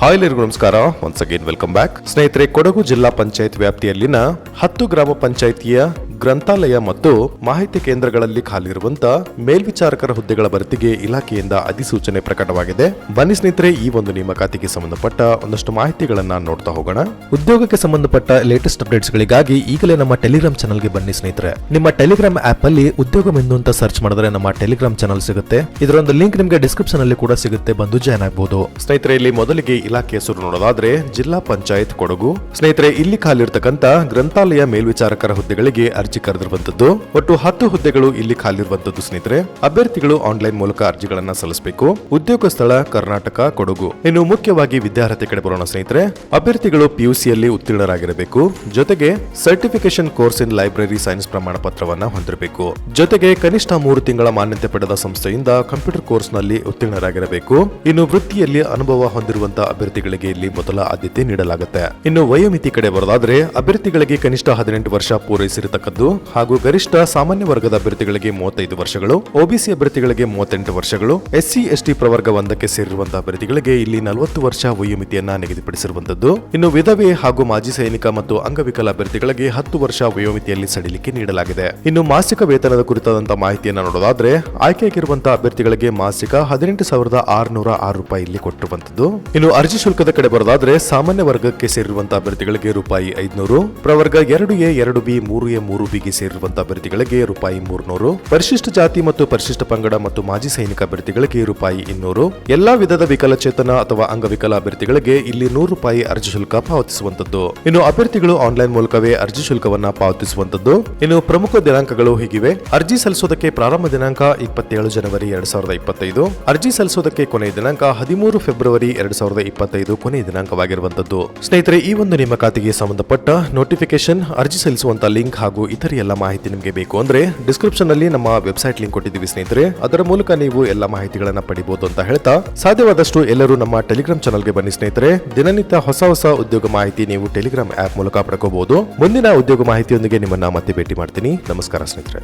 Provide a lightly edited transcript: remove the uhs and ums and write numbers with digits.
Hi ಎಲ್ಲರಿಗೂ ನಮಸ್ಕಾರ. Once again welcome back. ಸ್ನೇಹಿತರೆ, ಕೊಡಗು ಜಿಲ್ಲಾ ಪಂಚಾಯತ್ ವ್ಯಾಪ್ತಿಯಲ್ಲಿನ 10 ಗ್ರಾಮ ಪಂಚಾಯಿತಿಯ ಗ್ರಂಥಾಲಯ ಮತ್ತು ಮಾಹಿತಿ ಕೇಂದ್ರಗಳಲ್ಲಿ ಖಾಲಿರುವಂತಹ ಮೇಲ್ವಿಚಾರಕರ ಹುದ್ದೆಗಳ ಭರ್ತಿಗೆ ಇಲಾಖೆಯಿಂದ ಅಧಿಸೂಚನೆ ಪ್ರಕಟವಾಗಿದೆ. ಬನ್ನಿ ಸ್ನೇಹಿತರೆ, ಈ ಒಂದು ನೇಮಕಾತಿಗೆ ಸಂಬಂಧಪಟ್ಟ ಒಂದಷ್ಟು ಮಾಹಿತಿಗಳನ್ನ ನೋಡ್ತಾ ಹೋಗೋಣ. ಉದ್ಯೋಗಕ್ಕೆ ಸಂಬಂಧಪಟ್ಟ ಲೇಟೆಸ್ಟ್ ಅಪ್ಡೇಟ್ಸ್ ಗಳಿಗಾಗಿ ಈಗಲೇ ನಮ್ಮ ಟೆಲಿಗ್ರಾಮ್ ಚಾನಲ್ಗೆ ಬನ್ನಿ ಸ್ನೇಹಿತರೆ. ನಿಮ್ಮ ಟೆಲಿಗ್ರಾಮ್ ಆಪ್ ಅಲ್ಲಿ ಉದ್ಯೋಗ ಮೆನು ಅಂತ ಸರ್ಚ್ ಮಾಡಿದ್ರೆ ನಮ್ಮ ಟೆಲಿಗ್ರಾಮ್ ಚಾನಲ್ ಸಿಗುತ್ತೆ. ಇದರ ಒಂದು ಲಿಂಕ್ ನಿಮಗೆ ಡಿಸ್ಕ್ರಿಪ್ಷನ್ ಅಲ್ಲಿ ಕೂಡ ಸಿಗುತ್ತೆ, ಬಂದು ಜಾಯ್ನ್ ಆಗಬಹುದು. ಸ್ನೇಹಿತರೆ, ಇಲ್ಲಿ ಮೊದಲಿಗೆ ಇಲಾಖೆ ಹೆಸರು ನೋಡೋದಾದ್ರೆ ಜಿಲ್ಲಾ ಪಂಚಾಯತ್ ಕೊಡಗು. ಸ್ನೇಹಿತರೆ, ಇಲ್ಲಿ ಖಾಲಿರ್ತಕ್ಕಂತ ಗ್ರಂಥಾಲಯ ಮೇಲ್ವಿಚಾರಕರ ಹುದ್ದೆಗಳಿಗೆ ಅರ್ಜಿ ಕರೆದಿರುವಂತದ್ದು. ಒಟ್ಟು 10 ಹುದ್ದೆಗಳು ಇಲ್ಲಿ ಖಾಲಿರುವಂತದ್ದು. ಸ್ನೇಹಿತರೆ, ಅಭ್ಯರ್ಥಿಗಳು ಆನ್ಲೈನ್ ಮೂಲಕ ಅರ್ಜಿಗಳನ್ನ ಸಲ್ಲಿಸಬೇಕು. ಉದ್ಯೋಗ ಸ್ಥಳ ಕರ್ನಾಟಕ ಕೊಡಗು. ಇನ್ನು ಮುಖ್ಯವಾಗಿ ವಿದ್ಯಾರ್ಥಿ ಕಡೆ ಬರೋಣ ಸ್ನೇಹಿತರೆ. ಅಭ್ಯರ್ಥಿಗಳು ಪಿಯುಸಿಯಲ್ಲಿ ಉತ್ತೀರ್ಣರಾಗಿರಬೇಕು. ಜೊತೆಗೆ certification course in library science ಪ್ರಮಾಣ ಪತ್ರವನ್ನ ಹೊಂದಿರಬೇಕು. ಜೊತೆಗೆ ಕನಿಷ್ಠ 3 ತಿಂಗಳ ಮಾನ್ಯತೆ ಪಡೆದ ಸಂಸ್ಥೆಯಿಂದ ಕಂಪ್ಯೂಟರ್ ಕೋರ್ಸ್ ನಲ್ಲಿ ಉತ್ತೀರ್ಣರಾಗಿರಬೇಕು. ಇನ್ನು ವೃತ್ತಿಯಲ್ಲಿ ಅನುಭವ ಹೊಂದಿರುವಂತಹ ಅಭ್ಯರ್ಥಿಗಳಿಗೆ ಇಲ್ಲಿ ಮೊದಲ ಆದ್ಯತೆ ನೀಡಲಾಗುತ್ತೆ. ಇನ್ನು ವಯೋಮಿತಿ ಕಡೆ ಬರೋದಾದ್ರೆ ಅಭ್ಯರ್ಥಿಗಳಿಗೆ ಕನಿಷ್ಠ 18 ವರ್ಷ ಪೂರೈಸಿರತಕ್ಕದ್ದು ಹಾಗೂ ಗರಿಷ್ಠ ಸಾಮಾನ್ಯ ವರ್ಗದ ಅಭ್ಯರ್ಥಿಗಳಿಗೆ 35 ವರ್ಷಗಳು, ಒಬಿಸಿ ಅಭ್ಯರ್ಥಿಗಳಿಗೆ 38 ವರ್ಷಗಳು, ಎಸ್ಸಿ ಎಸ್ಟಿ ಪ್ರವರ್ಗ 1ಕ್ಕೆ ಸೇರಿರುವಂತಹ ಅಭ್ಯರ್ಥಿಗಳಿಗೆ ಇಲ್ಲಿ 40 ವರ್ಷ ವಯೋಮಿತಿಯನ್ನ ನಿಗದಿಪಡಿಸಿರುವಂತದ್ದು. ಇನ್ನು ವಿಧವೆ ಹಾಗೂ ಮಾಜಿ ಸೈನಿಕ ಮತ್ತು ಅಂಗವಿಕಲ ಅಭ್ಯರ್ಥಿಗಳಿಗೆ 10 ವರ್ಷ ವಯೋಮಿತಿಯಲ್ಲಿ ಸಡಿಲಿಕೆ ನೀಡಲಾಗಿದೆ. ಇನ್ನು ಮಾಸಿಕ ವೇತನದ ಕುರಿತಾದಂತಹ ಮಾಹಿತಿಯನ್ನ ನೋಡೋದಾದ್ರೆ ಆಯ್ಕೆಯಾಗಿರುವಂತಹ ಅಭ್ಯರ್ಥಿಗಳಿಗೆ ಮಾಸಿಕ 18,606 ರೂಪಾಯಿ ಇಲ್ಲಿ ಕೊಟ್ಟಿರುವಂತದ್ದು. ಇನ್ನು ಅರ್ಜಿ ಶುಲ್ಕದ ಕಡೆ ಬರೋದಾದ್ರೆ ಸಾಮಾನ್ಯ ವರ್ಗಕ್ಕೆ ಸೇರಿರುವಂತಹ ಅಭ್ಯರ್ಥಿಗಳಿಗೆ ರೂಪಾಯಿ 500, ಪ್ರವರ್ಗ 2A 2B 3A 3Bಗೆ ಸೇರಿರುವಂತಹ ಅಭ್ಯರ್ಥಿಗಳಿಗೆ ರೂಪಾಯಿ 300, ಪರಿಶಿಷ್ಟ ಜಾತಿ ಮತ್ತು ಪರಿಶಿಷ್ಟ ಪಂಗಡ ಮತ್ತು ಮಾಜಿ ಸೈನಿಕ ಅಭ್ಯರ್ಥಿಗಳಿಗೆ ರೂಪಾಯಿ 200, ಎಲ್ಲಾ ವಿಧದ ವಿಕಲಚೇತನ ಅಥವಾ ಅಂಗವಿಕಲ ಅಭ್ಯರ್ಥಿಗಳಿಗೆ ಇಲ್ಲಿ 100 ರೂಪಾಯಿ ಅರ್ಜಿ ಶುಲ್ಕ ಪಾವತಿಸುವಂತದ್ದು. ಇನ್ನು ಅಭ್ಯರ್ಥಿಗಳು ಆನ್ಲೈನ್ ಮೂಲಕವೇ ಅರ್ಜಿ ಶುಲ್ಕವನ್ನ ಪಾವತಿಸುವಂತದ್ದು. ಇನ್ನು ಪ್ರಮುಖ ದಿನಾಂಕಗಳು ಹೀಗಿವೆ. ಅರ್ಜಿ ಸಲ್ಲಿಸೋದಕ್ಕೆ ಪ್ರಾರಂಭ ದಿನಾಂಕ 27 ಜನವರಿ 2025. ಅರ್ಜಿ ಸಲ್ಲಿಸೋದಕ್ಕೆ ಕೊನೆಯ ದಿನಾಂಕ 13 ಫೆಬ್ರವರಿ 2025 ಕೊನೆಯ ದಿನಾಂಕವಾಗಿರುವಂತದ್ದು. ಸ್ನೇಹಿತರೆ, ಈ ಒಂದು ನೇಮಕಾತಿಗೆ ಸಂಬಂಧಪಟ್ಟ ನೋಟಿಫಿಕೇಶನ್, ಅರ್ಜಿ ಸಲ್ಲಿಸುವಂತ ಲಿಂಕ್ ಹಾಗೂ ಇತರ ಎಲ್ಲ ಮಾಹಿತಿ ನಿಮಗೆ ಬೇಕು ಅಂದ್ರೆ ಡಿಸ್ಕ್ರಿಪ್ಷನ್ ಅಲ್ಲಿ ನಮ್ಮ ವೆಬ್ಸೈಟ್ ಲಿಂಕ್ ಕೊಟ್ಟಿದ್ದೀವಿ ಸ್ನೇಹಿತರೆ. ಅದರ ಮೂಲಕ ನೀವು ಎಲ್ಲ ಮಾಹಿತಿಗಳನ್ನ ಪಡಿಬಹುದು ಅಂತ ಹೇಳ್ತಾ, ಸಾಧ್ಯವಾದಷ್ಟು ಎಲ್ಲರೂ ನಮ್ಮ ಟೆಲಿಗ್ರಾಮ್ ಚಾನಲ್ಗೆ ಬನ್ನಿ ಸ್ನೇಹಿತರೆ. ದಿನನಿತ್ಯ ಹೊಸ ಉದ್ಯೋಗ ಮಾಹಿತಿ ನೀವು ಟೆಲಿಗ್ರಾಮ್ ಆಪ್ ಮೂಲಕ ಪಡ್ಕೋಬಹುದು. ಮುಂದಿನ ಉದ್ಯೋಗ ಮಾಹಿತಿಯೊಂದಿಗೆ ನಿಮ್ಮನ್ನ ಮತ್ತೆ ಭೇಟಿ ಮಾಡ್ತೀನಿ. ನಮಸ್ಕಾರ ಸ್ನೇಹಿತರೆ.